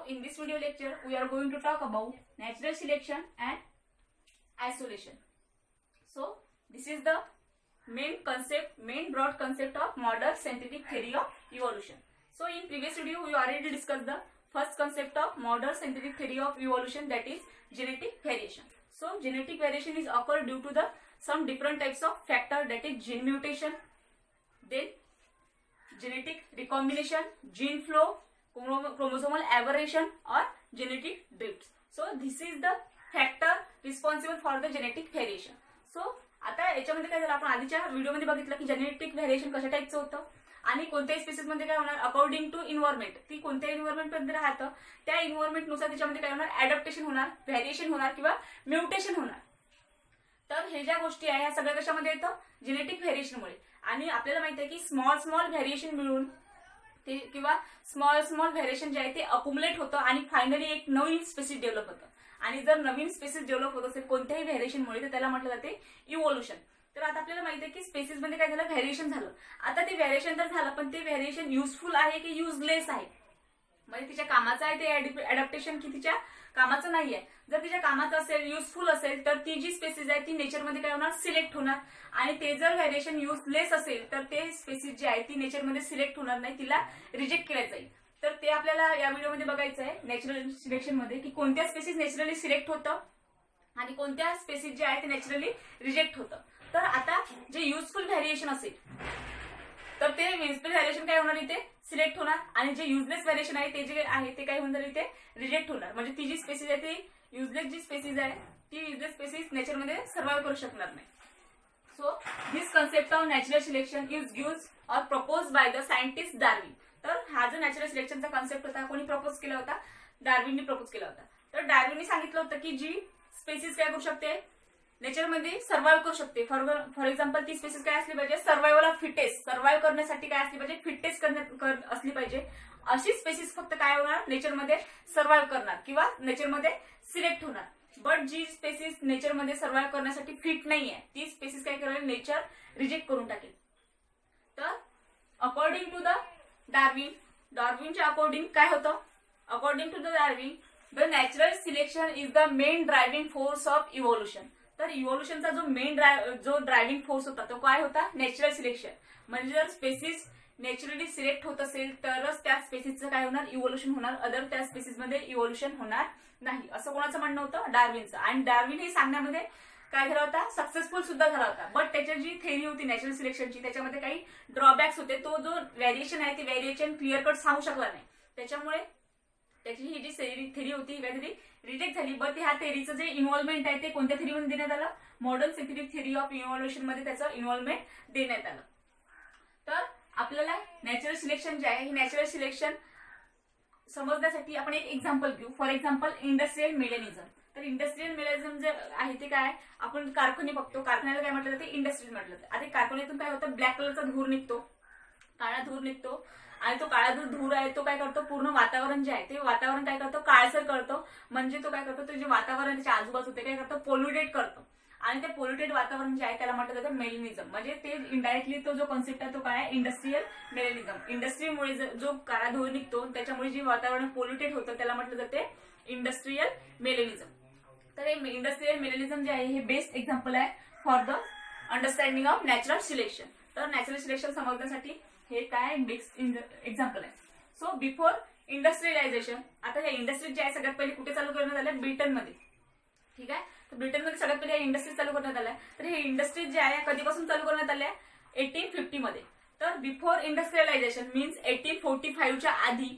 in this video lecture, we are going to talk about natural selection and isolation. So, this is the main broad concept of modern scientific theory of evolution. So, in previous video, we already discussed the first concept of modern scientific theory of evolution, that is genetic variation. So, genetic variation is occurred due to the some different types of factor, that is gene mutation, then genetic recombination, gene flow, chromosomal aberration or genetic drift. So this is the factor responsible for the genetic variation. So आता याच्यामध्ये काय झालं, आपण आधीच्या व्हिडिओमध्ये बघितलं की genetic variation कशा टाइपचं होतं आणि कोणत्याही स्पीसीज मध्ये काय होणार, अकॉर्डिंग टू इन्व्हायरमेंट, ती कोणत्या इन्व्हायरमेंट मध्ये राहतं त्या इन्व्हायरमेंट नुसार त्याच्यामध्ये काय होणार, ऍडॅप्टेशन होणार, व्हेरिएशन होणार किंवा म्युटेशन होणार. तर हे ज्या गोष्टी आहे ह्या सगळ्या कशामध्ये येतं, जेनेटिक व्हेरिएशनमुळे. आणि आपल्याला माहिती आहे की स्मॉल व्हेरिएशन मिळून ते किंवा स्मॉल व्हेरिएशन जे आहे ते अक्युमुलेट होतं आणि फायनली एक नवीन स्पेसिस डेव्हलप होतं. आणि जर नवीन स्पेसिस डेव्हलप होत असेल कोणत्याही व्हेरिएशनमुळे तर त्याला म्हटलं जाते इव्होल्युशन. तर आता आपल्याला माहिती आहे की स्पेसिस मध्ये काय झालं, व्हेरिएशन झालं. आता ते व्हेरिएशन तर झालं, पण ते व्हेरिएशन युजफुल आहे की युजलेस आहे, म्हणजे तिच्या कामाचं आहे ते अडॅप्टेशन की तिच्या कामाचं नाही आहे. जर तिच्या कामाचं असेल, युजफुल असेल, तर ती जी स्पेसिस आहे ती नेचरमध्ये काय होणार, सिलेक्ट होणार. आणि ते जर व्हेरिएशन युजलेस असेल तर ते स्पेसिस जी आहे ती नेचरमध्ये सिलेक्ट होणार नाही, तिला रिजेक्ट केल्या जाईल. तर ते आपल्याला या व्हिडिओमध्ये बघायचं आहे नॅचरल सिलेक्शन मध्ये की कोणत्या स्पेसिस नॅचरली सिलेक्ट होतं आणि कोणत्या स्पेसिस जे आहे ते नॅचरली रिजेक्ट होतं. तर आता जे युजफुल व्हेरिएशन असेल तर ते युजफुल व्हेरिएशन काय होणार, इथे सिलेक्ट होणार. आणि जे युजलेस व्हेरिएशन आहे ते जे आहे ते काय होणार, इथे रिजेक्ट होणार. म्हणजे ती जी स्पेसिस आहे ती युजलेस जी स्पेसिस आहे ती युजलेस स्पेसिस नेचरमध्ये सर्व्हाइव्ह करू शकणार नाही. So this concept of natural selection is gives or propose by the scientist Darwin. तर हा जो नॅचरल सिलेक्शनचा कन्सेप्ट होता कोणी प्रपोज केला होता, डार्विनने प्रपोज केला होता. तर डार्विनने सांगितलं होतं की जी स्पेसिस काय करू शकते, नेचरमध्ये सर्व्हाइव्ह करू शकते. फॉर एक्झाम्पल ती स्पेसिस काय असली पाहिजे, सर्व्हायवल ऑफ फिटेस्ट, सर्व्हाइव्ह करण्यासाठी काय असली पाहिजे, फिटेस्ट असली पाहिजे. अशी स्पेसिस फक्त काय होणार, नेचरमध्ये सर्व्हाइव्ह करणार किंवा नेचरमध्ये सिलेक्ट होणार. बट जी स्पेसिस नेचरमध्ये सर्व्हाइव्ह करण्यासाठी फिट नाहीये ती स्पेसिस काय करेल, नेचर रिजेक्ट करून टाकेल. तर अकॉर्डिंग टू द डार्विनच्या अकॉर्डिंग काय होतं, according to the Darwin the natural selection is the main driving force of evolution. तर इव्होल्युशनचा जो ड्रायव्हिंग फोर्स होता तो काय होता, नॅचरल सिलेक्शन. म्हणजे जर स्पेसिस नॅचरली सिलेक्ट होत असेल तरच त्या स्पेसिसचं काय होणार, इव्होल्युशन होणार, अदर त्या स्पेसिसमध्ये इव्होल्युशन होणार नाही, असं कोणाचं म्हणणं होतं, डार्विनचं. आणि डार्विन हे सांगण्यामध्ये काय झाला होता, सक्सेसफुल सुद्धा झाला होता. बट त्याची जी थेरी होती नॅचरल सिलेक्शनची त्याच्यामध्ये काही ड्रॉबॅक्स होते. तो जो व्हेरिएशन आहे ते व्हेरिएशन क्लिअर कट सांगू शकला नाही, त्याच्यामुळे त्याची ही जी थेरी होती ही रिजेक्ट झाली. बट ह्या थेरीचं जे इन्व्हॉल्वमेंट आहे ते कोणत्या थेरीमध्ये देण्यात आलं, modern scientific theory of evolution मध्ये त्याचं इन्व्हॉल्वमेंट देण्यात आलं. तर आपल्याला नॅचरल सिलेक्शन जे आहे हे नॅचरल सिलेक्शन समजण्यासाठी आपण एक एक्झाम्पल घेऊ. For example industrial melanism. तर इंडस्ट्रियल मेलॅनिझम जे आहे ते काय, आपण कारखाने बघतो, कारखान्याला काय म्हटलं जाते, इंडस्ट्री म्हटलं जातं. आता कारखान्यातून काय होतं, ब्लॅक कलरचा धूर निघतो, काळा धूर निघतो. आणि तो काळा धूर आहे तो काय करतो, पूर्ण वातावरण जे आहे ते वातावरण काय करतो, काळसर करतो. म्हणजे तो काय करतो, तो जे वातावरण त्याच्या आजूबाजू ते काय करतो, पोल्युटेट करतो. आणि ते पोल्युटेड वातावरण जे आहे त्याला म्हटलं जातं मेलॅनिझम. म्हणजे ते इनडायरेक्टली तो जो कॉन्सेप्ट आहे तो काय आहे, इंडस्ट्रियल मेलॅनिझम. इंडस्ट्रीमुळे जो काळा धूर निघतो त्याच्यामुळे जे वातावरण पोल्युटेड होतं त्याला म्हटलं जाते इंडस्ट्रियल मेलॅनिझम. तर हे इंडस्ट्रियल मेलॅनिझम जे आहे हे बेस्ट एक्झाम्पल आहे for the understanding of natural selection. तर नॅचरल सिलेक्शन समजण्यासाठी हे काय बेस्ट एक्झाम्पल आहे. सो बिफोर इंडस्ट्रियलायझेशन, आता ह्या इंडस्ट्रीज जे आहे सगळ्यात पहिले कुठे चालू करण्यात आल्या, ब्रिटनमध्ये. ठीक आहे, तर ब्रिटनमध्ये सगळ्यात पहिले इंडस्ट्रीज चालू करण्यात आल्या. तर हे इंडस्ट्रीज जे आहे कधीपासून चालू करण्यात आल्या, 1850 मध्ये. तर बिफोर इंडस्ट्रियलायझेशन मीन्स 1845च्या आधी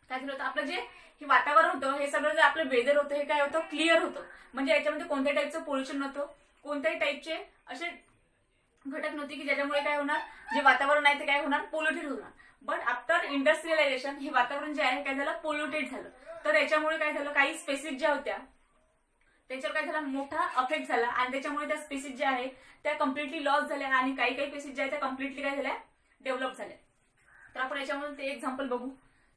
काय झालं होतं, आपलं जे हे वातावरण होतं हे सगळं जे आपलं वेदर होतं हे काय होतं, क्लिअर होतं. म्हणजे याच्यामध्ये कोणत्याही टाईपचं पोल्युशन नव्हतं, कोणत्याही टाईपचे असे घटक नव्हते की ज्याच्यामुळे काय होणार, जे वातावरण आहे ते काय होणार, पोल्युटेड होणार. बट आफ्टर इंडस्ट्रियलायझेशन हे वातावरण जे आहे काय झालं, पोल्युटेड झालं. तर याच्यामुळे काय झालं, काही स्पेसिस ज्या होत्या त्याच्यावर काय झाला, मोठा अफेक्ट झाला. आणि त्याच्यामुळे त्या स्पेसिस ज्या आहे त्या कम्प्लिटली लॉस झाल्या आणि काही स्पेसिस ज्या आहेत त्या कम्प्लिटली काय झाल्या, डेव्हलप झाल्या. तर आपण याच्यामध्ये ते एक्झाम्पल बघू.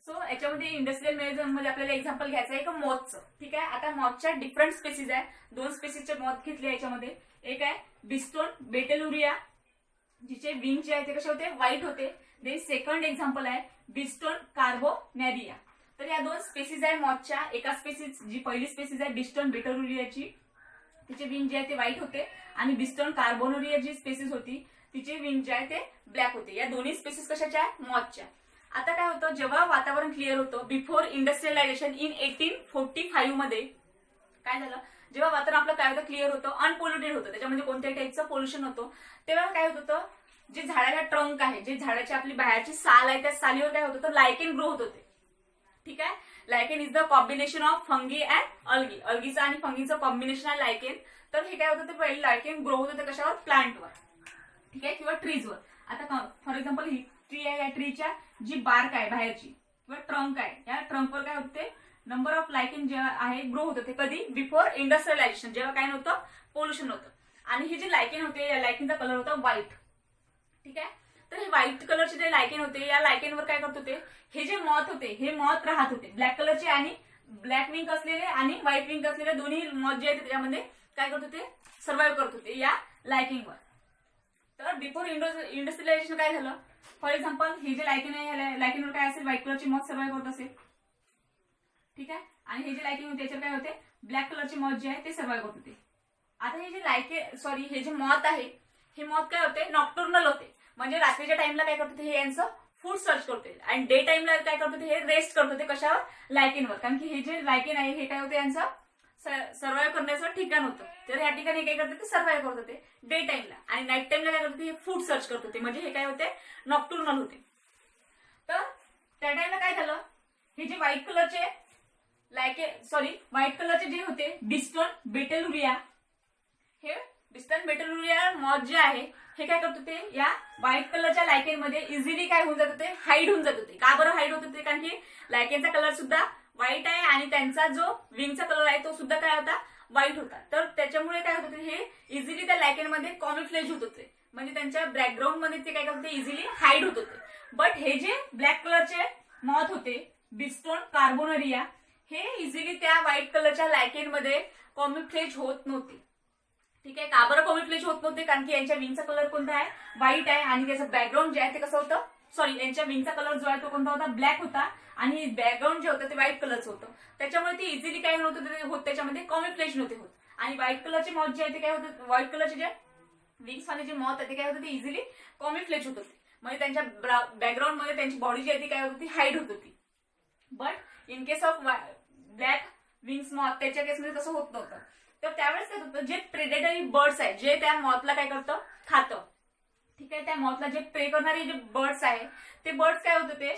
सो याच्यामध्ये इंडस्ट्रियल मेलॅनिझम मध्ये आपल्याला एक्झाम्पल घ्यायचं आहे एक मॉथचं. ठीक आहे, आता मॉथच्या डिफरंट स्पेसिस आहे, 2 स्पेसिसचे मॉथ घेतले याच्यामध्ये. एक आहे बिस्टोन बेटेलुरिया, जिचे विंग जे आहे ते कसे होते, व्हाईट होते. देन सेकंड एक्झाम्पल आहे बिस्टोन कार्बोनेरिया. तर या दोन स्पेसीज आहे मॉथच्या. एका स्पेसीज जी पहिली स्पेसीज आहे बिस्टन बेटरुरियाची, तिचे विंग जे आहे ते व्हाईट होते, आणि बिस्टन कार्बोनोरिया जी स्पेसीज होती तिचे विंग जे आहे ते ब्लॅक होते. या दोन्ही स्पेसीज कशाच्या आहे? मॉथच्या. आता काय होतं, जेव्हा वातावरण क्लिअर होतं बिफोर इंडस्ट्रियलायझेशन इन 1845 मध्ये काय झालं, जेव्हा वातावरण आपलं काय होतं, क्लिअर होतं, अनपोल्युटेड होतं, त्याच्यामध्ये कोणत्याही टाईपचं पोल्युशन होतं, तेव्हा काय होत होतं, जे झाडाला ट्रंक आहे, जे झाडाची आपली बाहेरची साल आहे, त्या सालीवर काय होत होतं, लायकेन ग्रो होत होते. ठीक आहे. Lichen is the combination of fungi and algae. अल्गीचं आणि फंगीचं कॉम्बिनेशन आहे लायकेन. तर हे काय होतं, ते पहिले लायकेन ग्रो होत होते कशावर? प्लांटवर. ठीक आहे, किंवा ट्रीजवर. आता फॉर एक्झाम्पल ही ट्री आहे, या ट्रीच्या जी बार्क आहे बाहेरची किंवा ट्रंक आहे, या ट्रंकवर काय होते, नंबर ऑफ लायकेन जे आहे ग्रो होत होते. कधी? बिफोर इंडस्ट्रियलायझेशन, जेव्हा काय नव्हतं, पोल्युशन होतं. आणि ही जी लायकेन होते, या लायकेनचा कलर होता व्हाईट. ठीक आहे. तर हे व्हाईट कलरचे जे लायकेन होते, या लायकेनवर काय करत होते, हे जे मॉथ होते, हे मॉथ राहत होते. ब्लॅक कलरचे आणि ब्लॅक विंग असलेले आणि व्हाईट विंग असलेले दोन्ही मॉथ जे आहेत त्याच्यामध्ये काय करत होते, सर्व्हाइव्ह करत होते या लायकेनवर. तर बिफोर इंडस्ट्रियलायझेशन काय झालं, फॉर एक्झाम्पल हे जे लायकेन आहे, लायकेनवर काय असेल, व्हाईट कलरची मॉथ सर्व्हाइव्ह करत असेल. ठीक आहे. आणि हे जे लायकेन होते त्याच्यावर काय होते, ब्लॅक कलरचे मॉथ जे आहे ते सर्व्हाइव्ह करत होते. आता हे जे हे जे मॉथ आहे, हे मॉथ काय होते, नॉक्टर्नल होते. म्हणजे रात्रीच्या टाइमला काय करत होते, हे यांचं फूड सर्च करते, आणि डे टाइमला काय करत होते, हे रेस्ट करत होते. कशावर? लायकेनवर. कारण की हे जे लायकेन आहे हे काय होते, यांचं सर्व्हाइव्ह करण्याचं ठिकाण होतं. तर या ठिकाणी काय करत होते, सर्व्हाइव्ह करत होते डे टाइमला, आणि नाईट टाइमला काय करत होते, हे फूड सर्च करत होते. म्हणजे हे काय होते, नॉक्टर्नल होते. तर त्या टाइमला काय झालं, हे जे व्हाईट कलरचे व्हाईट कलरचे जे होते बिस्टन बेटेलुरिया, हे बिस्टन बेटेलुरिया मॉथ जे आहे हे काय करत होते, या व्हाईट कलरच्या लायकेनमध्ये इझिली काय होऊन जात होते, हाईड होऊन जात होते. का बरं हाईड होत होते? कारण की लायकेनचा कलर सुद्धा व्हाईट आहे, आणि त्यांचा जो विंगचा कलर आहे तो सुद्धा काय होता, व्हाईट होता. तर त्याच्यामुळे काय होत होते, हे इझिली त्या लायकेनमध्ये कॉम्युफ्लेज होत होते. म्हणजे त्यांच्या बॅकग्राऊंड मध्ये ते काय करत होते, इझिली हाईड होत होते. बट हे जे ब्लॅक कलरचे मॉथ होते बिस्टोन कार्बोनरिया, हे इझिली त्या व्हाईट कलरच्या लायकेनमध्ये कॉम्युफ्लेज होत नव्हते. ठीक आहे. का बरं कॉम्युफ्लेज होत नव्हते? कारण की यांच्या विंगचा कलर कोणता आहे, व्हाईट आहे, आणि त्याचं बॅकग्राऊंड जे आहे ते कसं होतं, यांच्या विंगचा कलर जो आहे तो कोणता होता, ब्लॅक होता, आणि बॅकग्राऊंड जे होतं ते व्हाईट कलरचं होतं. त्याच्यामुळे ते इझिली काय होत, त्याच्यामध्ये कॉम्युफ्लेज नव्हते होत. आणि व्हाईट कलरचे मॉथ जे आहे ते काय होतं, व्हाईट कलरचे जे विंग्स वाले जे मॉथ आहे ते काय होतं, ते इझिली कॉम्युफ्लेज होत होते. म्हणजे त्यांच्या बॅकग्राऊंड मध्ये त्यांची बॉडी जी आहे ती काय होत होती, हाईड होत होती. But in case of black wings moth, त्याच्या केसमध्ये तसं होत नव्हतं. तर त्यावेळेस काय होतं, जे प्रेडेटरी बर्ड्स आहे, जे त्या मॉथला काय करतं, खातं. ठीक आहे. त्या मॉथला जे प्रे करणारे जे बर्ड्स आहे, ते बर्ड्स काय होत होते,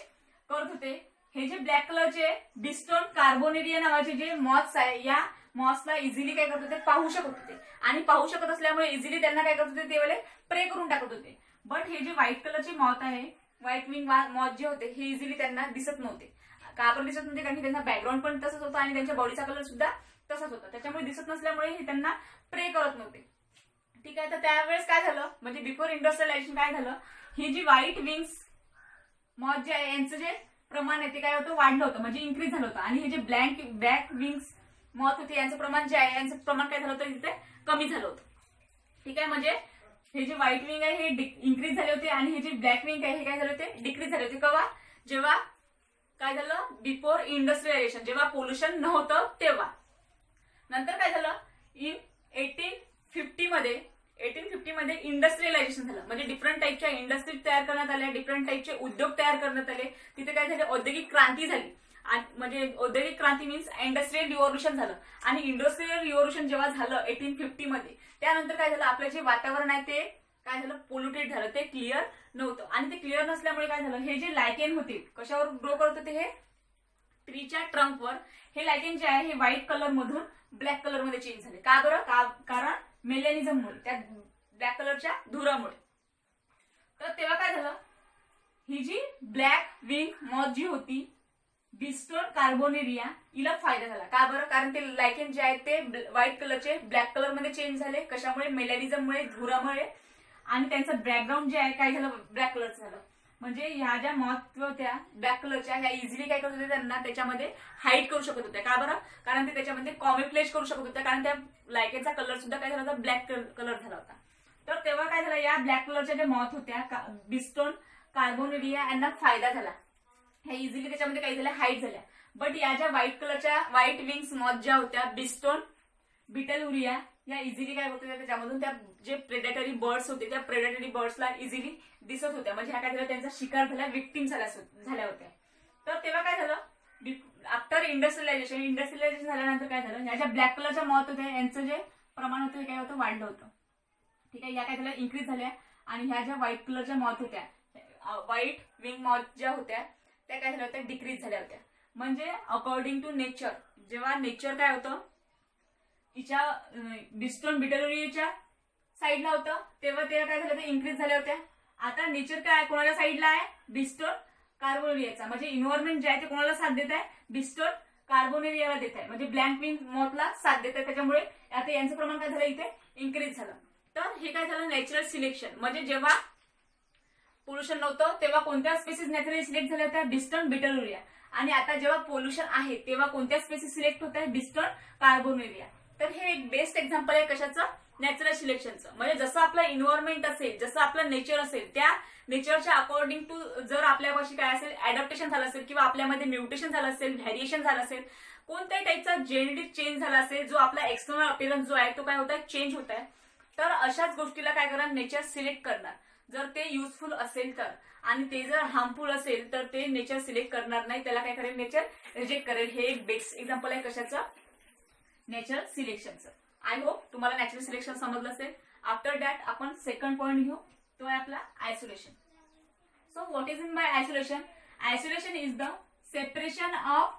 करत होते, हे जे ब्लॅक कलरचे बिस्टोन कार्बोनेरिया नावाचे जे मॉथ्स आहे, या मॉथ्सला इझिली काय करत होते, पाहू शकत होते. आणि पाहू शकत असल्यामुळे इझिली त्यांना काय करत होते, ते वेळे प्रे करून टाकत होते. बट हे जे व्हाईट कलरचे मॉथ आहे, व्हाईट विंग मॉथ जे होते, हे इझिली त्यांना दिसत नव्हते. का बरं दिसत नव्हते? कारण की त्यांचा बॅकग्राऊंड पण तसंच होतं, आणि त्यांच्या बॉडीचा कलर सुद्धा तसंच होता. त्याच्यामुळे दिसत नसल्यामुळे हे त्यांना प्रे करत नव्हते. ठीक आहे. तर त्यावेळेस काय झालं, म्हणजे बिफोर इंडस्ट्रियलायझेशन काय झालं, ही जी व्हाईट विंग्स मॉथ जे आहे यांचं जे प्रमाण आहे ते काय होतं, वाढलं होतं, म्हणजे इन्क्रीज झालं होतं. आणि हे जे ब्लॅक विंग्स मॉथ होते यांचं प्रमाण जे आहे, यांचं प्रमाण काय झालं होतं, तिथे कमी झालं होतं. ठीक आहे. म्हणजे हे जे व्हाईट विंग आहे हे इन्क्रीज झाले होते, आणि हे जे ब्लॅक विंग आहे हे काय झाले होते, डिक्रीज झाले होते. केव्हा? जेव्हा काय झालं, बिफोर इंडस्ट्रियलायझेशन, जेव्हा पोल्युशन नव्हतं तेव्हा. नंतर काय झालं, इन 1850 मध्ये इंडस्ट्रियलायझेशन झालं. म्हणजे डिफरंट टाईपच्या इंडस्ट्री तयार करण्यात आल्या, डिफरंट टाईपचे उद्योग तयार करण्यात आले. तिथे काय झालं, औद्योगिक क्रांती झाली. म्हणजे औद्योगिक क्रांती मीन्स इंडस्ट्रियल रिव्होल्युशन झालं. आणि इंडस्ट्रियल रिव्होल्युशन जेव्हा झालं 1850 मध्ये, त्यानंतर काय झालं, आपलं जे वातावरण आहे ते काय झालं, पोल्युटेड झालं, ते क्लिअर नव्हतं. आणि ते क्लिअर नसल्यामुळे काय झालं, हे जे लायकेन होते कशावर ग्रो करत होते, हे ट्रीच्या ट्रंकवर. हे लायकेन जे आहे हे व्हाईट कलर मधून ब्लॅक कलर मध्ये चेंज झाले. का बरं? कारण मेलॅनिझममुळे, त्या ब्लॅक कलरच्या धुरामुळे. तर तेव्हा काय झालं, ही जी ब्लॅक विंग मॉथ जी होती बिस्टोन कार्बोनेरिया, हिला फायदा झाला. का बरं? कारण ते लायकेन जे आहे ते व्हाईट कलरचे ब्लॅक कलर मध्ये चेंज झाले. कशामुळे? मेलॅनिझममुळे, धुरामुळे. आणि त्यांचं बॅकग्राऊंड जे आहे काय झालं, ब्लॅक कलरचं झालं. म्हणजे ह्या ज्या मॉथ होत्या ब्लॅक कलरच्या, ह्या इझिली काय करत होत्या, त्यांना त्याच्यामध्ये हाईड करू शकत होत्या. का बरं? कारण ते त्याच्यामध्ये कॉम्युफ्लेज करू शकत होत्या. कारण त्या लायकेनचा कलर सुद्धा काय झाला होता, ब्लॅक कलर झाला होता. तर तेव्हा काय झालं, या ब्लॅक कलरच्या ज्या मॉथ होत्या बिस्टोन कार्बोनेरिया यांना फायदा झाला. ह्या इझिली त्याच्यामध्ये काही झाल्या, हाईड झाल्या. बट या ज्या व्हाईट कलरच्या व्हाईट विंग्स मॉथ ज्या होत्या बिस्टोन बिटलुरिया या इझिली काय होत्या त्याच्यामधून त्या जे प्रेडेटरी बर्ड्स होते त्या प्रेडेटरी बर्ड्सला इझिली दिसत होत्या म्हणजे ह्या काय झालं त्यांचा शिकार झाला विक्टीम झाल्या होत्या. तर तेव्हा काय झालं आफ्टर इंडस्ट्रियलायझेशन झाल्यानंतर काय झालं ह्या ज्या ब्लॅक कलरच्या मॉथ होत्या यांचं जे प्रमाण होतं हे काय होतं वाढलं होतं. ठीक आहे, या काय झालं इन्क्रीज झाल्या आणि ह्या ज्या व्हाईट कलरच्या मॉथ होत्या व्हाईट विंग मॉथ ज्या होत्या त्या काय झाल्या होत्या डिक्रीज झाल्या होत्या. म्हणजे अकॉर्डिंग टू नेचर जेव्हा नेचर काय होतं तिच्या बिस्टोन बिटलुरियाच्या साईडला होतं तेव्हा ते काय झालं ते इन्क्रीज झाल्या होत्या. आता नेचर काय कोणाच्या साईडला आहे बिस्टोन कार्बोनेरियाचा म्हणजे इन्व्हायरमेंट जे आहे ते कोणाला साथ देत आहे बिस्टोन कार्बोनेरियाला देत आहे म्हणजे ब्लँक विंग मॉथला साथ देत आहे. त्याच्यामुळे आता यांचं प्रमाण काय झालं इथे इन्क्रीज झालं. तर हे काय झालं नॅचरल सिलेक्शन म्हणजे जेव्हा पोल्युशन नव्हतं तेव्हा कोणत्या स्पेसीज नॅचरली सिलेक्ट झाल्या होत्या बिस्टोन बिटलुरिया आणि आता जेव्हा पोल्युशन आहे तेव्हा कोणत्या स्पेसीज सिलेक्ट होत आहे बिस्टोन कार्बोनेरिया. तर हे एक बेस्ट एक्झाम्पल आहे कशाचं नॅचरल सिलेक्शनचं. म्हणजे जसं आपलं इन्व्हायरमेंट असेल जसं आपलं नेचर असेल त्या नेचरच्या अकॉर्डिंग टू जर आपल्यापाशी काय असेल ऍडॅप्टेशन झालं असेल किंवा आपल्यामध्ये म्युटेशन झालं असेल व्हॅरिएशन झालं असेल कोणत्याही टाईपचा जेनेटिक चेंज झाला असेल जो आपला एक्सटर्नल अपीअरन्स जो आहे तो काय होत आहे चेंज होत आहे. तर अशाच गोष्टीला काय करणार नेचर सिलेक्ट करणार. जर ते युजफुल असेल तर आणि ते जर हार्मफुल असेल तर ते नेचर सिलेक्ट करणार नाही त्याला काय करेल नेचर रिजेक्ट करेल. हे एक बेस्ट एक्झाम्पल आहे कशाचं नॅचरल सिलेक्शनचं. आय होप तुम्हाला नॅचरल सिलेक्शन समजलं असेल. आफ्टर दॅट आपण सेकंड पॉइंट घेऊ तो आहे आपला isolation. So what is in by isolation. Isolation is the separation of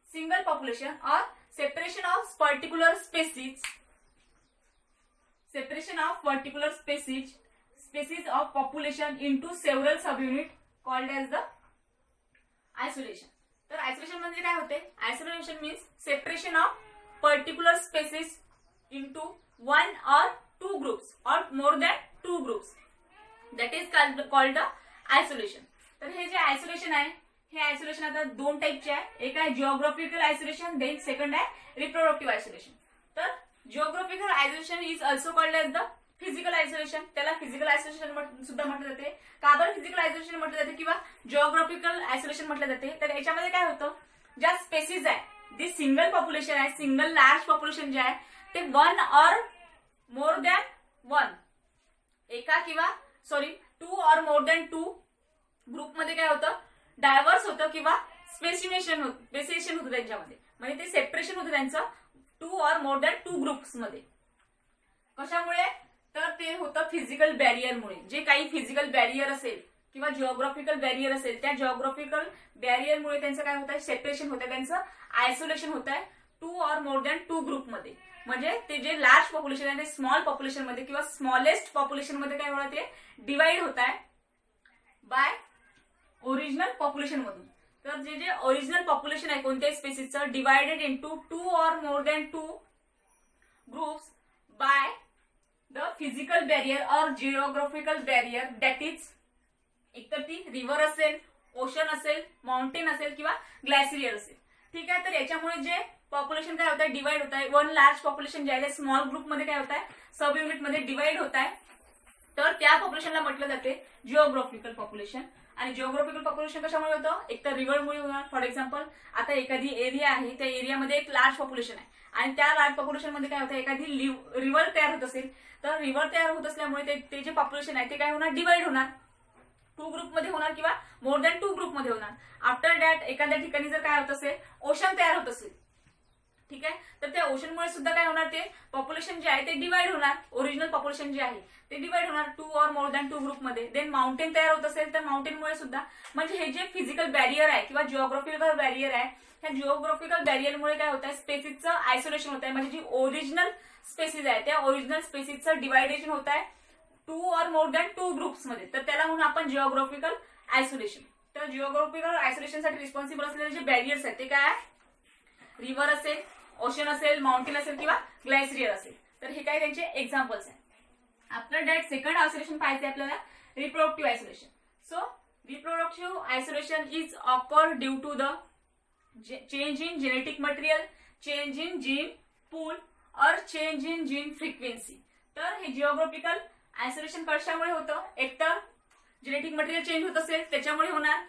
single population और separation of particular species species of population into several subunit called as the isolation. तर isolation म्हणजे काय होते isolation means separation of particular species into one or two groups or more than two groups that is called the isolation. तर हे जे isolation आहे हे isolation आता दोन टाईपचे आहे. एक आहे जिओग्राफिकल आयसोलेशन देन सेकंड आहे रिप्रोडक्टिव्ह आयसोलेशन. तर geographical isolation is also called as the physical isolation. त्याला फिजिकल आयसोलेशन सुद्धा म्हटलं जाते. का बरं फिजिकल आयसोलेशन म्हटलं जाते किंवा जिओग्राफिकल आयसोलेशन म्हटलं जाते. तर याच्यामध्ये काय होतं ज्या स्पेसीज आहे जी सिंगल पॉप्युलेशन आहे सिंगल लार्ज पॉप्युलेशन जे आहे ते one or more than one two or more than two ग्रुपमध्ये काय होतं डायव्हर्स होतं किंवा स्पेसिएशन होतं त्यांच्यामध्ये म्हणजे ते सेपरेशन होतं त्यांचं to or more than two groups मध्ये. कशामुळे तर ते होतं फिजिकल बॅरियरमुळे. जे काही फिजिकल बॅरियर असेल किंवा जिओग्राफिकल बॅरियर असेल त्या जिओग्राफिकल बॅरियरमुळे त्यांचं काय होत आहे सेपरेशन होत आहे त्यांचं आयसोलेशन होत आहे two or more than two ग्रुपमध्ये. म्हणजे ते जे लार्ज पॉप्युलेशन आहे ते स्मॉल पॉप्युलेशन मध्ये किंवा स्मॉलेस्ट पॉप्युलेशन मध्ये काय होत ते डिवाइड होत आहे बाय ओरिजिनल पॉप्युलेशन मधून. तर जे जे ओरिजिनल पॉप्युलेशन आहे कोणत्याही स्पेसीसचं divided into two or more than two groups by the physical barrier or geographical barrier that is एकतर ती रिव्हर असेल ओशन असेल माउंटेन असेल किंवा ग्लॅशियर असेल. ठीक आहे, तर याच्यामुळे जे पॉप्युलेशन काय होत आहे डिवाइड होत आहे. वन लार्ज पॉप्युलेशन जे आहे स्मॉल ग्रुपमध्ये काय होत आहे सब युनिट मध्ये डिवाइड होत आहे. तर त्या पॉप्युलेशनला म्हटलं जाते जिओग्राफिकल पॉप्युलेशन. आणि जिओग्राफिकल पॉप्युलेशन कशामुळे होतं एक तर रिव्हरमुळे होणार. फॉर एक्झाम्पल आता एखादी एरिया आहे त्या एरियामध्ये एक लार्ज पॉप्युलेशन आहे आणि त्या लार्ज पॉप्युलेशन मध्ये काय होतं एखादी रिव्हर तयार होत असेल तर रिव्हर तयार होत असल्यामुळे ते जे पॉप्युलेशन आहे ते काय होणार डिवाइड होणार टू ग्रुपमध्ये होणार किंवा मोर दॅन टू ग्रुपमध्ये होणार. आफ्टर दॅट एखाद्या ठिकाणी जर काय होत असेल ओशन तयार होत असेल ठीक आहे तर त्या ओशनमुळे सुद्धा काय होणार ते पॉप्युलेशन जे आहे ते डिवाइड होणार. ओरिजिनल पॉप्युलेशन जे आहे ते डिवाइड होणार two or more than two ग्रुपमध्ये. देन माउंटेन तयार होत असेल तर माउंटेनमुळे सुद्धा म्हणजे हे जे फिजिकल बॅरियर आहे किंवा जिओग्राफिकल बॅरियर आहे ह्या जिओग्राफिकल बॅरियरमुळे काय होत आहे स्पेसीजचं आयसोलेशन होत आहे. म्हणजे जी ओरिजिनल स्पेसीज आहे त्या ओरिजिनल स्पेसीजचं डिवायडेशन होत आहे two or more than two ग्रुप्समध्ये. तर त्याला म्हणून आपण जिओग्राफिकल आयसोलेशन. तर जिओग्राफिकल आयसोलेशनसाठी रिस्पॉन्सिबल असलेले जे बॅरियर्स आहेत ते काय आहे रिव्हर असेल ओशन असेल माउंटेन असेल किंवा ग्लॅशियर असेल. तर हे काय त्यांचे एक्झाम्पल्स आहेत. आफ्टर दॅट सेकंड आयसोलेशन पाहायचे आपल्याला reproductive isolation. So reproductive isolation is occur due to the change in genetic material change in gene pool और चेंज इन जीन फ्रिक्वेन्सी. तर हे जिओग्राफिकल आयसोलेशन कशामुळे होतं एक तर जेनेटिक मटेरियल चेंज होत असेल त्याच्यामुळे होणार.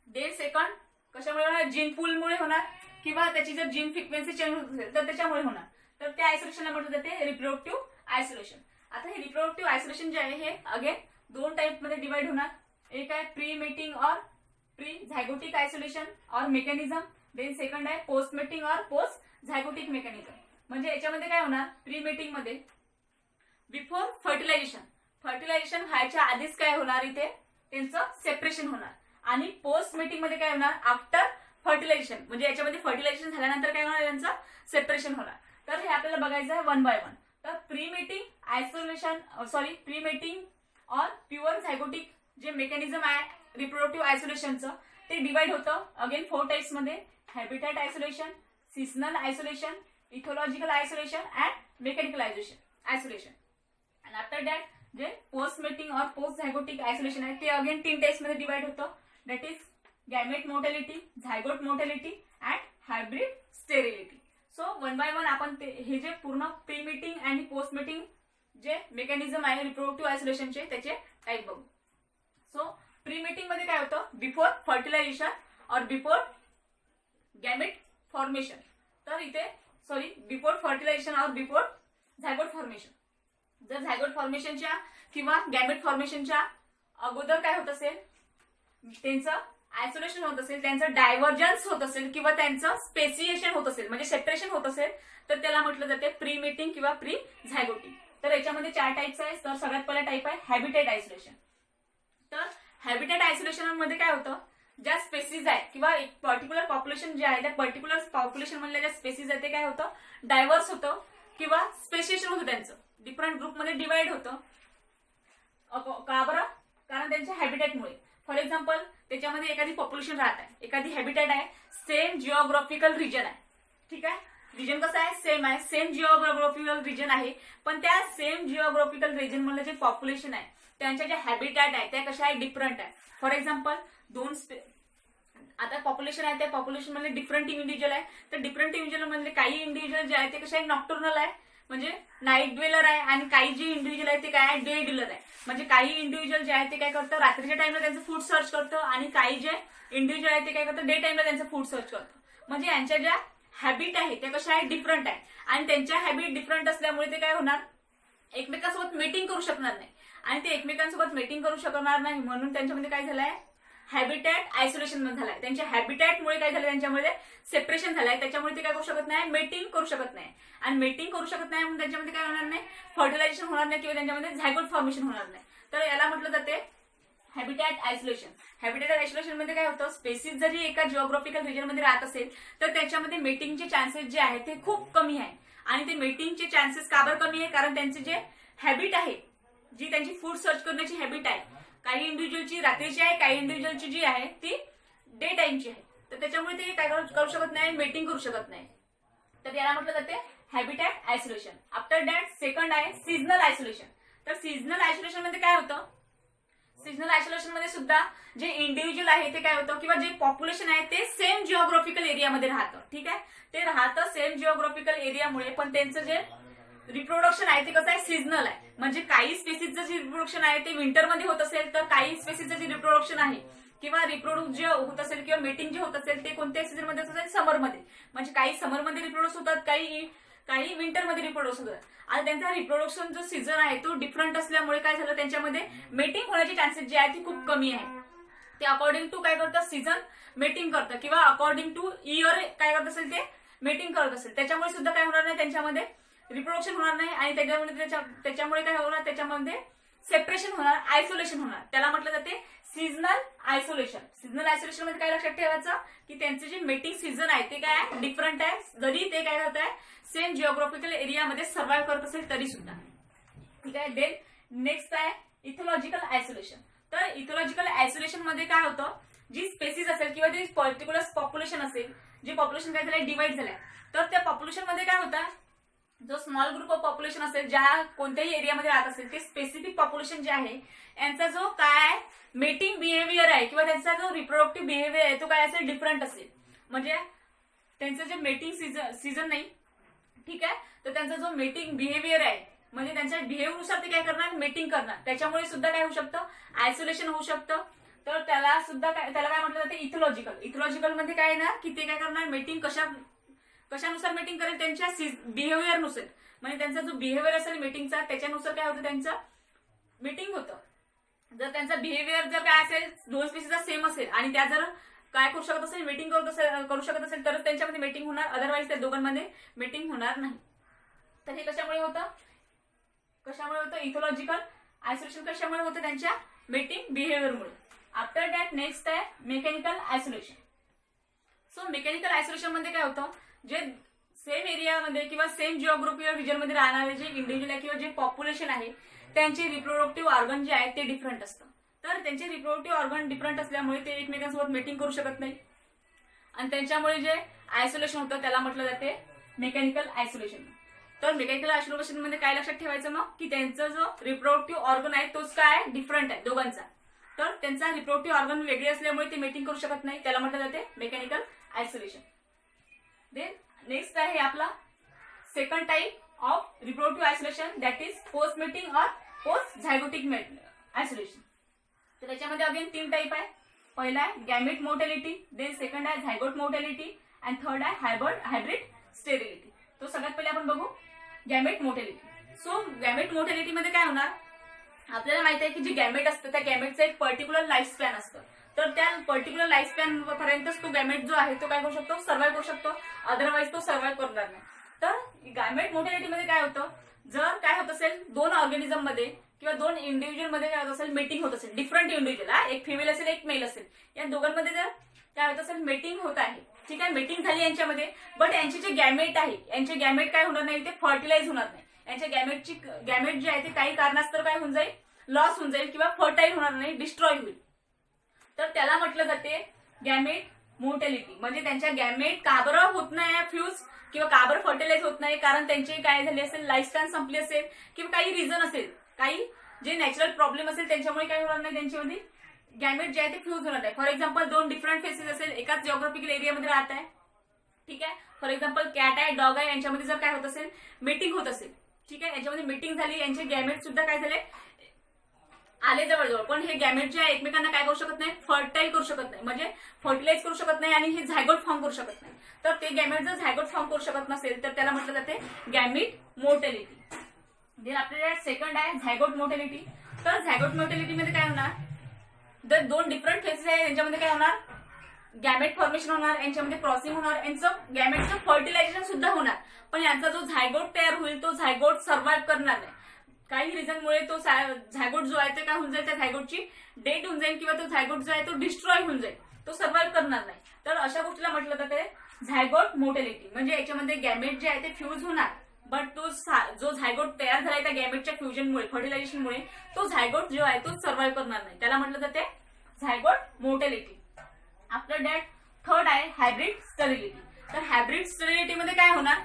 देन सेकंड कशामुळे होणार? जीन पूलमुळे होणार किंवा त्याची जर जीन फ्रिक्वेन्सी चेंज होत असेल तर त्याच्यामुळे होणार. तर त्या आयसोलेशनला म्हटलं जाते रिप्रोडक्टिव्ह आयसोलेशन. आता हे रिप्रोडक्टिव्ह आयसोलेशन जे आहे हे अगेन 2 टाइप मध्ये डिवाइड होणार. एक आहे प्री मेटिंग और प्री झायगोटिक आयसोलेशन और मेकॅनिझम. देन सेकंड आहे post mating or post झायगोटिक mechanism. म्हणजे याच्यामध्ये काय होणार? प्री मेटिंग मध्ये बिफोर फर्टिलायझेशन व्हायच्या आधीच काय होणार? इथे त्यांचं सेपरेशन होणार. आणि पोस्ट मेटिंग मध्ये काय होणार? आफ्टर फर्टिलायझेशन, म्हणजे याच्यामध्ये फर्टिलायझेशन झाल्यानंतर काय होणार? यांचं सेपरेशन होणार. तर हे आपल्याला बघायचं आहे 1 बाय 1. तर pre mating isolation pre mating or pre zygotic जे मेकॅनिझम आहे रिप्रोडक्टिव्ह आयसोलेशनचं ते डिवाइड होतं अगेन 4 टाइप्स मध्ये. Habitat isolation, seasonal isolation, ethological isolation and mechanical isolation. आणि आफ्टर दॅट जे post mating or post zygotic isolation आहे ते अगेन 3 टाइप्स मध्ये डिवाइड होतं. That is gamete mortality, zygote mortality and hybrid sterility. So 1 by 1 आपण हे जे पूर्ण प्री मीटिंग आणि पोस्ट मीटिंग जे मेकॅनिझम आहे रिप्रोडक्टिव्ह आयसोलेशनचे त्याचे टाइप बघू. सो प्री मीटिंग मध्ये काय होतं? बिफोर फर्टिलायझेशन और बिफोर गॅमेट फॉर्मेशन. तर इथे बिफोर फर्टिलायझेशन और बिफोर झायगोट फॉर्मेशन. जर झायगोट फॉर्मेशनच्या किंवा गॅमेट फॉर्मेशनच्या अगोदर काय होत असेल? त्यांचं आयसोलेशन होत असेल, त्यांचं डायव्हर्जन्स होत असेल किंवा त्यांचं स्पेसिएशन होत असेल म्हणजे सेपरेशन होत असेल तर त्याला म्हटलं जाते प्री मीटिंग किंवा प्री झायगोटिक. तर याच्यामध्ये 4 टाइप्स आहेत. तर सगळ्यात पहिला टाइप आहे हॅबिटॅट आयसोलेशन. तर हॅबिटॅट आयसोलेशन मध्ये काय होतं? ज्या स्पेसीज आहे किंवा एक पर्टिक्युलर पॉप्युलेशन जे आहे त्या पर्टिक्युलर पॉप्युलेशन मधल्या ज्या स्पेसीज आहे ते काय होतं? डायव्हर्स होतं किंवा स्पेसिएशन होतं, त्यांचं डिफरंट ग्रुपमध्ये डिवाइड होतं. का बरं? कारण त्यांच्या हॅबिटॅटमुळे. फॉर एक्झाम्पल त्याच्यामध्ये एखादी पॉप्युलेशन राहत आहे, एखादी हॅबिटॅट आहे, सेम जिओग्राफिकल रिजन आहे. ठीक आहे, रिजन कसं आहे? सेम आहे, सेम जिओग्राफिकल रिजन आहे. पण त्या सेम जिओग्राफिकल रिजन मधलं जे पॉप्युलेशन आहे त्यांच्या ज्या हॅबिटॅट आहे त्या कशा आहे? डिफरंट आहे. फॉर एक्झाम्पल आता पॉप्युलेशन आहे त्या पॉप्युलेशन मध्ये डिफरंट इंडिव्हिज्युअल आहे. तर डिफरंट इंडिव्हिज्युअल मधले काही इंडिव्हिज्युअल जे आहे ते कशा आहे? नॉक्टर्नल आहे म्हणजे नाईट ड्वेलर आहे. आणि काही जे इंडिव्हिज्युअल आहे ते काय आहे? डे ड्वेलर आहे. म्हणजे काही इंडिव्हिज्युअल जे आहे ते काय करतं? रात्रीच्या टाइमला त्यांचं फूड सर्च करतं आणि काही जे इंडिव्हिज्युअल आहे ते काय करतं? डे टाइमला त्यांचं फूड सर्च करतं. म्हणजे यांच्या ज्या हॅबिट आहे त्या कशा आहे? डिफरंट आहे. आणि त्यांच्या हॅबिट डिफरंट असल्यामुळे ते काय होणार? एकमेकांसोबत मीटिंग करू शकणार नाही. आणि ते एकमेकांसोबत मीटिंग करू शकणार नाही म्हणून त्यांच्यामध्ये काय झालंय? हॅबिटॅट आयसोलेशन मध्ये झालाय. त्यांच्या हॅबिटॅटमुळे काय झालं? त्यांच्यामध्ये सेपरेशन झालंय. त्याच्यामुळे ते काय करू शकत नाही? मेटिंग करू शकत नाही. आणि मेटिंग करू शकत नाही म्हणून त्यांच्यामध्ये काय होणार नाही? फर्टिलायझेशन होणार नाही किंवा त्यांच्यामध्ये झायगोट फॉर्मेशन होणार नाही. तर याला म्हटलं जाते हॅबिटॅट आयसोलेशन. हॅबिटॅट आयसोलेशन मध्ये काय होतं? स्पेसिस जरी एका जिओग्राफिकल रिजन मध्ये राहत असेल तर त्याच्यामध्ये मेटिंगचे चान्सेस जे आहेत ते खूप कमी आहे. आणि ते मेटिंगचे चान्सेस का बरं कमी आहे? कारण त्यांचे जे हॅबिट आहे, जी त्यांची फूड सर्च करण्याची हॅबिट आहे, काही इंडिव्हिज्युअलची रात्रीची आहे, काही इंडिव्हिज्युअलची जी आहे ती डे टाइमची आहे. तर त्याच्यामुळे ते काय करू शकत नाही? मेटिंग करू शकत नाही. तर याला म्हटलं जाते habitat isolation. After that second आहे सीझनल आयसोलेशन. तर सीझनल आयसोलेशन मध्ये काय होतं? सीझनल आयसोलेशन मध्ये सुद्धा जे इंडिव्हिज्युअल आहे ते काय होतं किंवा जे पॉप्युलेशन आहे ते सेम जिओग्राफिकल एरियामध्ये राहतं. ठीक आहे, ते राहतं सेम जिओग्राफिकल एरियामुळे पण त्यांचं जे रिप्रोडक्शन आहे ते कसं आहे? सीझनल आहे. म्हणजे काही स्पेसीजचं जे रिप्रोडक्शन आहे ते विंटरमध्ये होत असेल तर काही स्पेसीजचं जे रिप्रोडक्शन आहे किंवा रिप्रोड्यूस जे होत असेल किंवा मेटिंग जे होत असेल ते कोणत्या सीझनमध्ये होत असेल? समरमध्ये. म्हणजे काही समरमध्ये रिप्रोड्यूस होतात, काही विंटरमध्ये रिप्रोड्यूस होतात. आणि त्यांचा रिप्रोडक्शन जो सीझन आहे तो डिफरंट असल्यामुळे काय झालं? त्यांच्यामध्ये मेटिंग होण्याचे चान्सेस जे आहेत ते खूप कमी आहे. ते अकॉर्डिंग टू काय करतं? सीझन मेटिंग करतं किंवा अकॉर्डिंग टू इयर काय करत असेल ते मेटिंग करत असेल. त्याच्यामुळे सुद्धा काय होणार नाही? त्यांच्यामध्ये रिप्रोडक्शन होणार नाही. आणि त्याच्यामुळे काय होणार? त्याच्यामध्ये सेपरेशन होणार, आयसोलेशन होणार. त्याला म्हटलं जाते सीझनल आयसोलेशन. सीझनल आयसोलेशन मध्ये काय लक्षात ठेवायचं की त्यांचे जे मेटिंग सीझन आहे ते काय आहे? डिफरंट आहे. जरी ते काय करत आहे? सेम जिओग्राफिकल एरियामध्ये सर्व्हाइव्ह करत असेल तरी सुद्धा. ठीक आहे. देन नेक्स्ट आहे इथोलॉजिकल आयसोलेशन. तर इथोलॉजिकल आयसोलेशन मध्ये काय होतं? जी स्पेसीज असेल किंवा जी पर्टिक्युलर पॉप्युलेशन असेल, जे पॉप्युलेशन काय झालंय? डिवाइड झालंय. तर त्या पॉप्युलेशन मध्ये काय होतं? जो स्मॉल ग्रुप ऑफ पॉप्युलेशन असेल, ज्या कोणत्याही एरियामध्ये राहत असेल, ते स्पेसिफिक पॉप्युलेशन जे आहे यांचा जो काय मेटिंग बिहेवियर आहे किंवा त्यांचा जो रिप्रोडक्टिव्ह बिहेवियर आहे तो काय असेल? डिफरंट असेल. म्हणजे त्यांचं जे मेटिंग सीझन नाही, ठीक आहे, तर त्यांचा जो मेटिंग बिहेवियर आहे म्हणजे त्यांच्या बिहेवियरनुसार ते काय करणार? मेटिंग करणार. त्याच्यामुळे सुद्धा काय होऊ शकतं? आयसोलेशन होऊ शकतं. तर त्याला काय म्हटलं जाते, इथोलॉजिकल. इथोलॉजिकल मध्ये काय आहे ना, की ते काय करणार, मेटिंग कशानुसार मेटिंग करेल, त्यांच्या बिहेवियरनुसार. म्हणजे त्यांचा जो बिहेवियर असेल मेटिंगचा त्याच्यानुसार काय होतं, त्यांचं मीटिंग होतं. जर त्यांचा बिहेवियर जर काय असेल, दोन स्पेसीसचा सेम असेल आणि त्या जर काय करू शकत असेल, मीटिंग करू शकत असेल तरच त्यांच्यामध्ये मीटिंग होणार, अदरवाईज त्या दोघांमध्ये मीटिंग होणार नाही. तर हे कशामुळे होतं, इथोलॉजिकल आयसोलेशन कशामुळे होतं, त्यांच्या मीटिंग बिहेवियरमुळे. आफ्टर दॅट नेक्स्ट आहे mechanical isolation. So mechanical isolation मध्ये काय होतं, जे सेम एरियामध्ये किंवा सेम जिओग्राफिकल रिजनमध्ये राहणारे जे इंडिव्हिज्युअल आहे किंवा जे पॉप्युलेशन आहे त्यांचे रिप्रोडक्टिव्ह ऑर्गन जे आहे ते डिफरंट असतं. तर त्यांचे रिप्रोडक्टिव्ह ऑर्गन डिफरंट असल्यामुळे ते एकमेकांसोबत मीटिंग करू शकत नाही आणि त्यांच्यामुळे जे आयसोलेशन होतं त्याला म्हटलं जाते मेकॅनिकल आयसोलेशन. तर मेकॅनिकल आयसोलेशन मध्ये काय लक्षात ठेवायचं मग, की त्यांचा जो रिप्रोडक्टिव्ह ऑर्गन आहे तोच काय डिफरंट आहे दोघांचा. तर त्यांचा रिप्रोडक्टिव्ह ऑर्गन वेगळे असल्यामुळे ते मीटिंग करू शकत नाही, त्याला म्हटलं जाते मेकॅनिकल आयसोलेशन. देन नेक्स्ट आहे आपला second type of reproductive isolation, that is post meeting और पोस्ट झायगोटिक आयसोलेशन. तर त्याच्यामध्ये अगेन 3 टाइप आहे. पहिला आहे गॅमेट मोर्टॅलिटी, देन सेकंड आहे झायगोट मोर्टॅलिटी अँड थर्ड आहे हायब्रिड स्टेरिलिटी. तो सगळ्यात पहिले आपण बघू gamete mortality. So gamete mortality मध्ये काय होणार, आपल्याला माहिती आहे की जे गॅमेट असतं त्या गॅमेटचं एक पर्टिक्युलर लाईफ स्पॅन असतं. तर त्या पर्टिक्युलर लाईफ स्पॅन पर्यंतच तो गॅमेट जो आहे तो काय करू शकतो, सर्व्हाइव्ह करू शकतो, अदरवाईज तो सर्व्हाइव्ह करणार नाही. तर गॅमेट मोर्टॅलिटी मध्ये काय होतं, जर काय होत असेल दोन ऑर्गॅनिझम मध्ये किंवा दोन इंडिव्हिज्युअल मध्ये काय होत असेल, मीटिंग होत असेल, डिफरंट इंडिव्हिज्युअल, एक फिमेल असेल एक मेल असेल, या दोघांमध्ये जर काय होत असेल मीटिंग होत आहे, ठीक आहे, मीटिंग झाली यांच्यामध्ये, बट यांचे जे गॅमेट आहे यांचे गॅमेट काय होणार नाही, ते फर्टिलाइज होणार नाही. यांच्या गॅमेट जे आहे ते काही कारणास्तव काय होऊन जाईल, लॉस होऊन जाईल किंवा फर्टाईल होणार नाही, डिस्ट्रॉय होईल. तर त्याला म्हटलं जाते गॅमेट मोर्टॅलिटी. म्हणजे त्यांच्या गॅमेट का बरं होत नाही फ्यूज किंवा का बरं फर्टिलाइज होत नाही, कारण त्यांची काय झाली असेल, लाईफ स्पॅन संपली असेल किंवा काही रिझन असेल, काही जे नॅचरल प्रॉब्लेम असेल त्यांच्यामुळे काय होणार नाही, त्यांच्यामध्ये गॅमेट जे आहे ते फ्यूज होणार नाही. फॉर एक्झाम्पल 2 डिफरंट फेसेस असेल, एकाच जिओग्राफिकल एरियामध्ये राहत आहे, ठीक आहे. फॉर एक्झाम्पल कॅट आहे, डॉग आहे, यांच्यामध्ये जर काय होत असेल, मीटिंग होत असेल, ठीक आहे, यांच्यामध्ये मीटिंग झाली, यांचे गॅमेट सुद्धा काय झाले, आले जवळजवळ, पण हे गॅमेट जे आहे एकमेकांना काय करू शकत नाही, फर्टाईल करू शकत नाही, म्हणजे फर्टिलाइज करू शकत नाही आणि हे झायगोट फॉर्म करू शकत नाही. तर ते गॅमेट जर झायगोट फॉर्म करू शकत नसेल तर त्याला म्हटलं जाते गॅमेट मोर्टॅलिटी. देन आपल्याला सेकंड आहे झायगोट मोर्टॅलिटी. तर झायगोट मोर्टॅलिटी मध्ये काय होणार, जर 2 डिफरंट फेसेस आहे यांच्यामध्ये काय होणार, गॅमेट फॉर्मेशन होणार, यांच्यामध्ये क्रॉसिंग होणार, यांचं गॅमेटचं फर्टिलायझेशन सुद्धा होणार, पण यांचा जो झायगोट तयार होईल तो झायगोट सर्व्हाइव्ह करणार नाही. काही रिझनमुळे तो झायगोट जो आहे ते काय होऊन जाईल, त्या झायगोटची डेथ होऊन जाईल किंवा तो झायगोट जो आहे तो डिस्ट्रॉय होऊन जाईल, तो सर्व्हाइव्ह करणार नाही. तर अशा गोष्टीला म्हटलं जाते झायगोट मोर्टॅलिटी. म्हणजे याच्यामध्ये गॅमेट जे आहे ते फ्यूज होणार, बट तो जो झायगोट तयार झालाय त्या गॅमेटच्या फ्युजनमुळे, फर्टिलायझेशनमुळे, तो झायगोट जो आहे तो सर्व्हाइव्ह करणार नाही, त्याला म्हटलं जाते zygote mortality. After that third आहे हायब्रिड स्टरिलिटी. तर हायब्रिड स्टरिलिटी मध्ये काय होणार,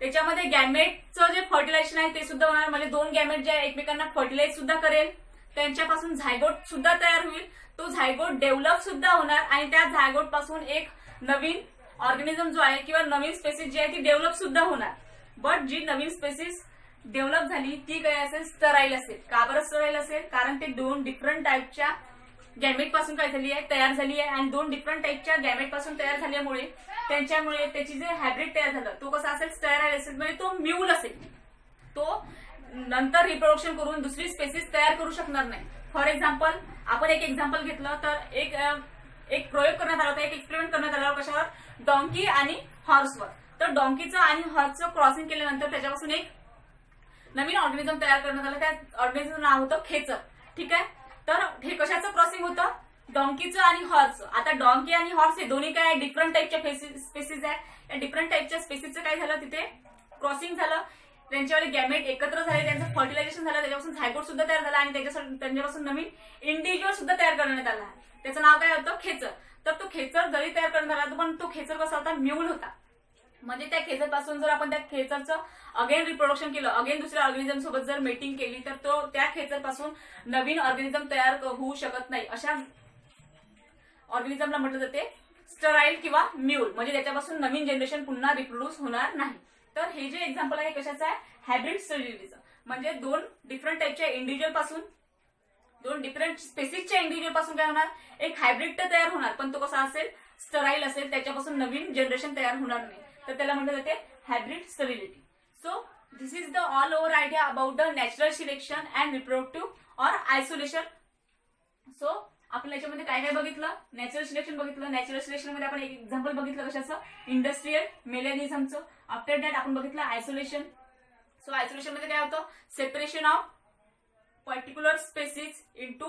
त्याच्यामध्ये गॅमेटचं जे फर्टिलायझेशन आहे ते सुद्धा होणार, म्हणजे 2 गॅमेट जे आहे एकमेकांना फर्टिलाइज सुद्धा करेल, त्यांच्यापासून झायगोट सुद्धा तयार होईल, तो झायगोट डेव्हलप सुद्धा होणार आणि त्या झायगोट पासून एक नवीन ऑर्गॅनिझम जो आहे किंवा नवीन स्पेसिस जी आहे ती डेव्हलप सुद्धा होणार. बट जी नवीन स्पेसिस डेव्हलप झाली ती काय असेल, स्टराईल असेल. का बरं स्टराईल असेल, कारण ते 2 डिफरंट टाईपच्या गॅमेट पासून काय झाली आहे, तयार झाली आहे, आणि 2 डिफरंट टाईपच्या गॅमेट पासून तयार झाल्यामुळे त्यांच्यामुळे त्याची जे हायब्रिड तयार झालं तो कसा असेल, स्टेराईल असेल, म्हणजे तो म्यूल असेल, तो नंतर रिप्रोडक्शन करून दुसरी स्पेसिस तयार करू शकणार नाही. फॉर एक्झाम्पल आपण एक एक्झाम्पल घेतलं तर एक प्रयोग करण्यात आला होता, एक एक्सपेरिमेंट करण्यात आला कशावर, डॉंकी आणि हॉर्सवर. तर डॉंकीचं आणि हॉर्सचं क्रॉसिंग केल्यानंतर त्याच्यापासून एक नवीन ऑर्गॅनिझम तयार करण्यात आलं, त्या ऑर्गॅनिझमचं नाव होतं खेचर, ठीक आहे. तर हे कशाचं क्रॉसिंग होतं, डॉंकीचं आणि हॉर्सचं. आता डॉंकी आणि हॉर्स हे दोन्ही काय डिफरंट टाईपच्या स्पेसिस आहे, या डिफरंट टाईपच्या स्पेसिसचं काय झालं, तिथे क्रॉसिंग झालं, त्यांच्यावर गॅमेट एकत्र झाले, त्यांचं फर्टिलायझेशन झालं, त्याच्यापासून झायगोट सुद्धा तयार झाला आणि त्यांच्यापासून नवीन इंडिव्हिज्युअल सुद्धा तयार करण्यात आला. त्याचं नाव काय होतं, खेचर. तर तो खेचर जरी तयार करण्यात आला पण तो खेचर कसा होता, म्यूल होता. म्हणजे त्या खेचर पासून जर आपण त्या खेचरचं अगेन रिप्रोडक्शन केलं, अगेन दुसऱ्या ऑर्गॅनिझम सोबत जर मेटिंग केली तर तो त्या खेचर पासून नवीन ऑर्गॅनिझम तयार होऊ शकत नाही. अशा ऑर्गॅनिझमला म्हटलं जाते स्टराईल किंवा म्यूल, म्हणजे त्याच्यापासून नवीन जनरेशन पुन्हा रिप्रोड्यूस होणार नाही. तर हे जे एक्झाम्पल आहे कशाचं आहे, हायब्रिड स्टरिलिटीचं. म्हणजे 2 डिफरंट टाईपच्या इंडिव्हिज्युअल पासून दोन डिफरंट स्पेसिसच्या इंडिव्हिज्युअल पासून काय होणार, एक हायब्रिड तर तयार होणार, पण तो कसा असेल, स्टराईल असेल, त्याच्यापासून नवीन जनरेशन तयार होणार नाही, तर त्याला म्हटलं जाते hybrid sterility. So this is the all over idea about the natural selection and reproductive or isolation. So आपण याच्यामध्ये काय काय बघितलं, नॅचरल सिलेक्शन बघितलं. नॅचरल सिलेक्शन मध्ये आपण एक एक्झाम्पल बघितलं कशाचं, इंडस्ट्रियल मेलॅनिझमचं. आफ्टर दॅट आपण बघितलं आयसोलेशन. सो आयसोलेशन मध्ये काय होतं, separation of particular species into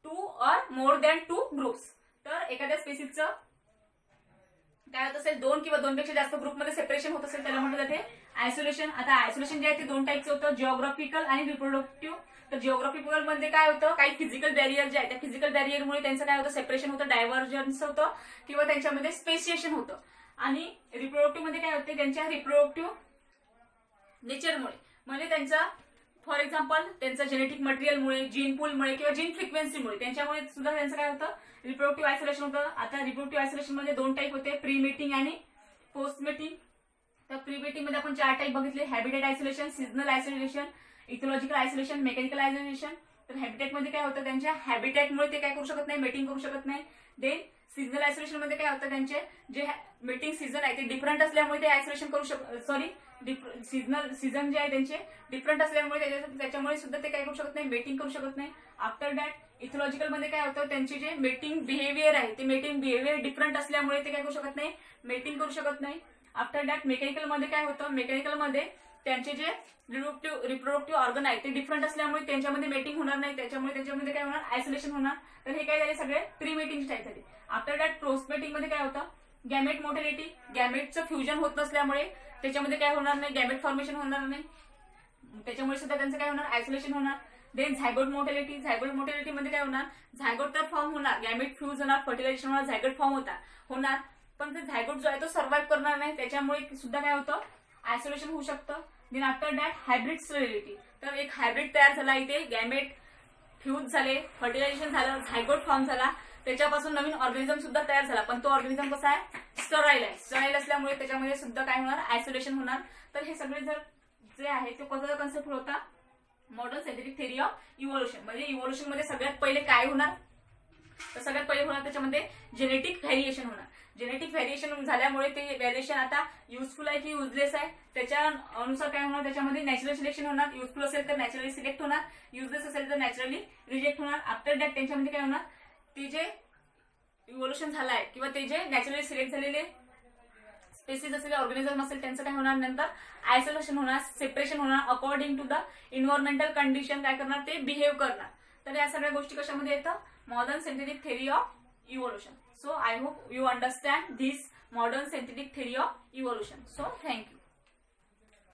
2 or more than 2 ग्रुप्स. तर एखाद्या स्पेसिसचं काय होत असेल, 2 किंवा 2 पेक्षा जास्त ग्रुपमध्ये सेपरेशन होत असेल, त्याला म्हटलं जाते आयसोलेशन. आता आयसोलेशन जे आहे ते 2 टाईपचं होतं, जिओग्राफिकल आणि रिप्रोडक्टिव्ह. तर जिओग्राफिकल मध्ये काय होतं, काही फिजिकल बॅरियर जे आहे त्या फिजिकल बॅरियरमुळे त्यांचं काय होतं, सेपरेशन होतं, डायव्हर्जन्स होतं किंवा त्यांच्यामध्ये स्पेसिएशन होतं. आणि रिप्रोडक्टिव्ह मध्ये काय होते, त्यांच्या रिप्रोडक्टिव्ह नेचरमुळे, म्हणजे त्यांचा फॉर एक्झाम्पल त्यांचं जेनेटिक मटेरियलमुळे, जीन पूलमुळे किंवा जीन फ्रिक्वेन्सीमुळे, त्यांच्यामुळे सुद्धा त्यांचं काय होतं, रिप्रोडक्टिव्ह आयसोलेशन होतं. आता रिप्रोडक्टिव्ह आयसोलेशन मध्ये 2 टाईप होते, प्री मेटिंग आणि पोस्ट मेटिंग. तर प्री मेटिंग मध्ये आपण 4 टाईप बघितले, habitat isolation, seasonal isolation, ethological isolation, mechanical isolation. तर हॅबिटेट मध्ये काय होतं, त्यांच्या हॅबिटेटमुळे ते काय करू शकत नाही, मेटिंग करू शकत नाही. देन सिजनल आयसोलेशन मध्ये काय होतं, त्यांचे जे मेटिंग सीझन आहे ते डिफरंट असल्यामुळे ते आयसोलेशन करू सीजनल सीझन जे आहे त्यांचे डिफरंट असल्यामुळे त्याच्यामुळे सुद्धा ते काय करू शकत नाही, मेटिंग करू शकत नाही. आफ्टर दॅट इथोलॉजिकल मध्ये काय होतं, त्यांचे जे मेटिंग बिहेवियर आहे ते मेटिंग बिहेवियर डिफरंट असल्यामुळे ते काय करू शकत नाही, मेटिंग करू शकत नाही. आफ्टर दॅट मेकॅनिकल मध्ये काय होतं, मेकॅनिकल मध्ये त्यांचे जे रिप्रोडक्टिव्ह ऑर्गन आहे ते डिफरंट असल्यामुळे त्यांच्यामध्ये मेटिंग होणार नाही, त्याच्यामुळे त्यांच्यामध्ये काय होणार, आयसोलेशन होणार. तर हे काय झाले, सगळे प्री मेटिंग टाईप झाले. आफ्टर दॅट पोस्ट मेटिंग मध्ये काय होतं, गॅमेट मोटिलिटी, गॅमेटचं फ्युजन होत नसल्यामुळे त्याच्यामध्ये काय होणार नाही, गॅमेट फॉर्मेशन होणार नाही, त्याच्यामुळे सुद्धा त्यांचं काय होणार, आयसोलेशन होणार. Then zygote motility, zygote motility मध्ये काय होणार, झायगोट तर फॉर्म होणार, गॅमेट फ्यूज होणार, फर्टिलायझेशन होणार, झायगोट फॉर्म होणार, पण ते झायगोट जो आहे तो सर्व्हाइव्ह करणार नाही, त्याच्यामुळे सुद्धा काय होतं, आयसोलेशन होऊ शकतं. Then after that hybrid sterility, तर एक हायब्रिड तयार झाला, इथे गॅमेट फ्यूज झाले, फर्टिलायझेशन झालं, झायगोट फॉर्म झाला, त्याच्यापासून नवीन ऑर्गॅनिझम सुद्धा तयार झाला, पण तो ऑर्गॅनिझम कसा आहे, स्टराईल आहे. स्टराईल असल्यामुळे त्याच्यामध्ये सुद्धा काय होणार, आयसोलेशन होणार. तर हे सगळे जर जे आहे ते कोणता कन्सेप्ट होता, modern scientific theory of evolution. म्हणजे इव्होल्युशन मध्ये सगळ्यात पहिले काय होणार, तर सगळ्यात पहिले होणार त्याच्यामध्ये जेनेटिक व्हेरिएशन होणार. जेनेटिक व्हेरिएशन झाल्यामुळे ते व्हेरिएशन आता युजफुल आहे की युजलेस आहे त्याच्या अनुसार काय होणार, त्याच्यामध्ये नॅचरल सिलेक्शन होणार. युजफुल असेल तर नॅचरली सिलेक्ट होणार, युजलेस असेल तर नॅचरली रिजेक्ट होणार. आफ्टर दॅट त्यांच्यामध्ये काय होणार, ते जे इव्होल्युशन झालं आहे किंवा ते जे नॅचरली सिलेक्ट झालेले स्पेसिस असलेले ऑर्गॅनिझम असेल त्यांचं काय होणार, नंतर आयसोलेशन होणार, सेपरेशन होणार, according to the environmental condition काय करणार, ते बिहेव करणार. तर या सगळ्या गोष्टी कशामध्ये येतं, modern scientific theory of evolution. So I hope you understand this modern scientific theory of evolution. So thank you.